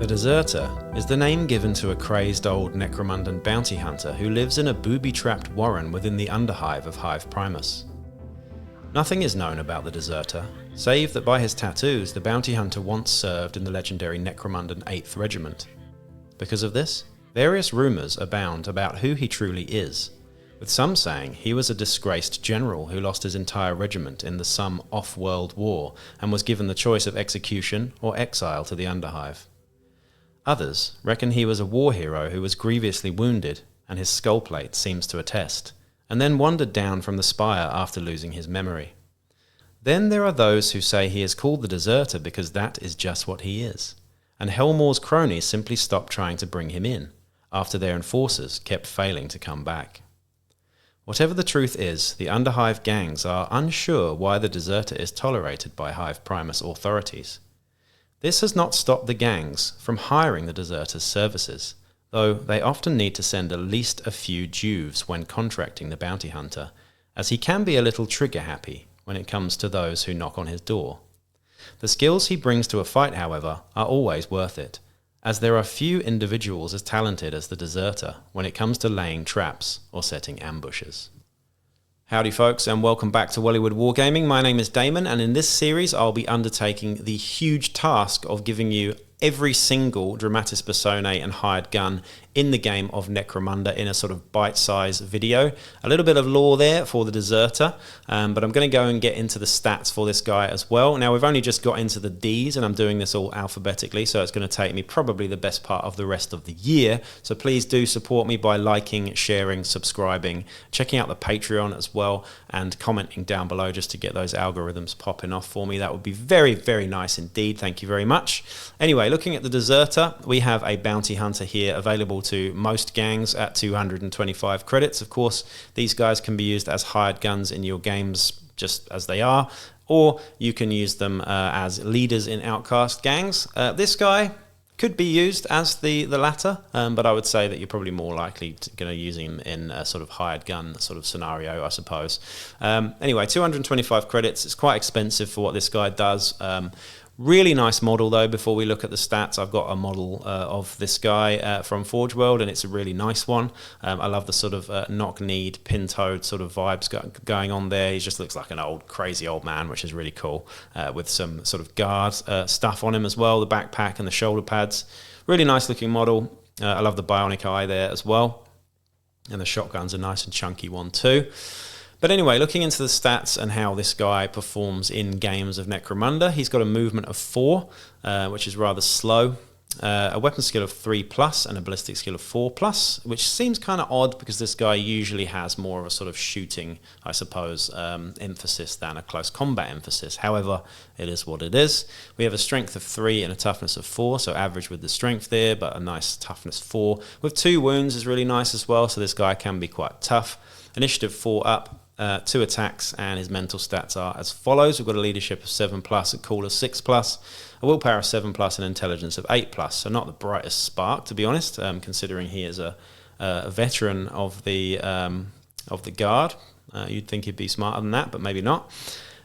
The Deserter is the name given to a crazed old Necromundan bounty hunter who lives in a booby-trapped warren within the Underhive of Hive Primus. Nothing is known about the Deserter, save that by his tattoos the bounty hunter once served in the legendary Necromundan 8th Regiment. Because of this, various rumours abound about who he truly is, with some saying he was a disgraced general who lost his entire regiment in the some off-world war and was given the choice of execution or exile to the Underhive. Others reckon he was a war hero who was grievously wounded, and his skull plate seems to attest, and then wandered down from the spire after losing his memory. Then there are those who say he is called the Deserter because that is just what he is, and Helmor's cronies simply stopped trying to bring him in, after their enforcers kept failing to come back. Whatever the truth is, the Underhive gangs are unsure why the Deserter is tolerated by Hive Primus authorities. This has not stopped the gangs from hiring the Deserter's services, though they often need to send at least a few dues when contracting the bounty hunter, as he can be a little trigger-happy when it comes to those who knock on his door. The skills he brings to a fight, however, are always worth it, as there are few individuals as talented as the Deserter when it comes to laying traps or setting ambushes. Howdy folks, and welcome back to Wellywood Wargaming. My name is Damon, and in this series I'll be undertaking the huge task of giving you every single Dramatis Personae and hired gun in the game of Necromunda in a sort of bite-sized video. A little bit of lore there for the Deserter, but I'm going to go and get into the stats for this guy as well. Now, we've only just got into the Ds, and I'm doing this all alphabetically, so it's going to take me probably the best part of the rest of the year. So please do support me by liking, sharing, subscribing, checking out the Patreon as well, and commenting down below just to get those algorithms popping off for me. That would be very, very nice indeed. Thank you very much. Anyway, looking at the Deserter, we have a bounty hunter here available to most gangs at 225 credits. Of course, these guys can be used as hired guns in your games just as they are, or you can use them as leaders in outcast gangs. This guy could be used as the latter, but I would say that you're probably more likely to use him in a sort of hired gun sort of scenario, I suppose. Anyway, 225 credits. It's quite expensive for what this guy does. Really nice model though. Before we look at the stats, I've got a model of this guy from Forge World, and it's a really nice one. I love the sort of knock-kneed, pin-toed sort of vibes going on there. He just looks like an old, crazy old man, which is really cool, with some sort of guard stuff on him as well, the backpack and the shoulder pads. Really nice looking model. I love the bionic eye there as well, and the shotgun's a nice and chunky one too. But anyway, looking into the stats and how this guy performs in games of Necromunda, he's got a movement of 4, which is rather slow, a weapon skill of 3+, and a ballistic skill of 4+, which seems kind of odd because this guy usually has more of a sort of shooting, I suppose, emphasis than a close combat emphasis. However, it is what it is. We have a strength of 3 and a toughness of 4, so average with the strength there, but a nice toughness 4. With 2 wounds is really nice as well, so this guy can be quite tough. Initiative 4 up. 2 attacks, and his mental stats are as follows. We've got a leadership of 7+, a cool of 6+, a willpower of 7+, and intelligence of 8+. So not the brightest spark, to be honest, considering he is a veteran of the guard. You'd think he'd be smarter than that, but maybe not.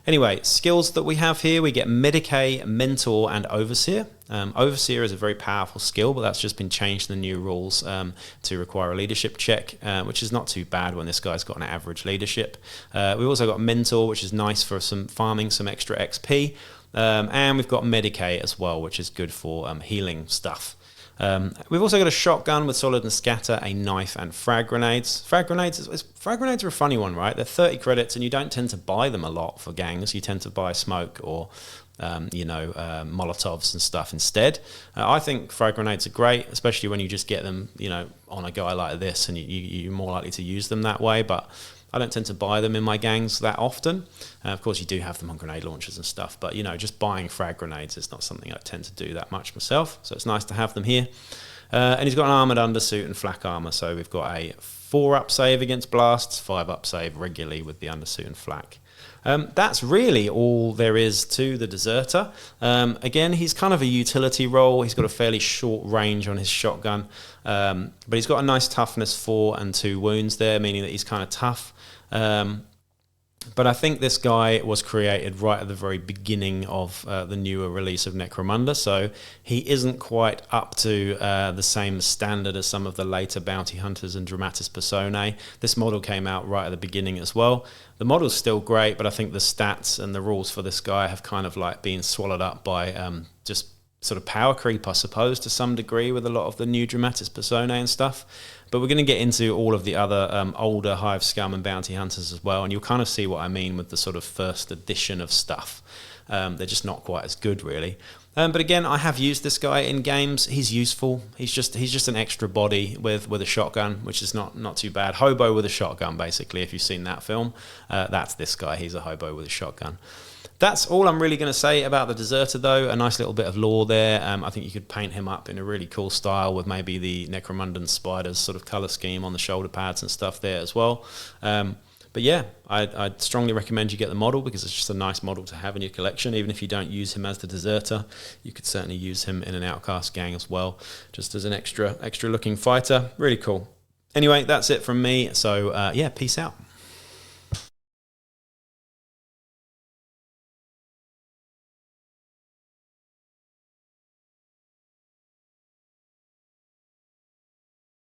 Anyway, skills that we have here, we get Medicae, Mentor, and Overseer. Overseer is a very powerful skill, but that's just been changed in the new rules to require a leadership check, which is not too bad when this guy's got an average leadership. We've also got Mentor, which is nice for some farming some extra XP. And we've got Medicae as well, which is good for healing stuff. We've also got a shotgun with solid and scatter, a knife, and frag grenades. Frag grenades are a funny one, right? They're 30 credits, and you don't tend to buy them a lot for gangs. You tend to buy smoke or Molotovs and stuff instead. I think frag grenades are great, especially when you just get them, on a guy like this, and you're more likely to use them that way. But I don't tend to buy them in my gangs that often. Of course, you do have them on grenade launchers and stuff, but just buying frag grenades is not something I tend to do that much myself, so it's nice to have them here. And he's got an armoured undersuit and flak armour, so we've got a 4-up save against blasts, 5-up save regularly with the undersuit and flak. That's really all there is to the Deserter. Again, he's kind of a utility role. He's got a fairly short range on his shotgun, but he's got a nice toughness 4 and 2 wounds there, meaning that he's kind of tough. But I think this guy was created right at the very beginning of the newer release of Necromunda, so he isn't quite up to the same standard as some of the later bounty hunters and dramatis personae. This model came out right at the beginning as well. The model's still great, but I think the stats and the rules for this guy have kind of like been swallowed up by just sort of power creep, I suppose, to some degree with a lot of the new dramatis personae and stuff. But we're going to get into all of the other older Hive Scum and Bounty Hunters as well, and you'll kind of see what I mean with the sort of first edition of stuff. They're just not quite as good, really. But again, I have used this guy in games. He's useful. He's just an extra body with a shotgun, which is not too bad. Hobo with a shotgun, basically, if you've seen that film. That's this guy. He's a hobo with a shotgun. That's all I'm really going to say about the Deserter, though. A nice little bit of lore there. I think you could paint him up in a really cool style with maybe the Necromundan Spiders sort of colour scheme on the shoulder pads and stuff there as well. But yeah, I'd strongly recommend you get the model because it's just a nice model to have in your collection. Even if you don't use him as the Deserter, you could certainly use him in an Outcast gang as well, just as an extra looking fighter. Really cool. Anyway, that's it from me. So yeah, peace out.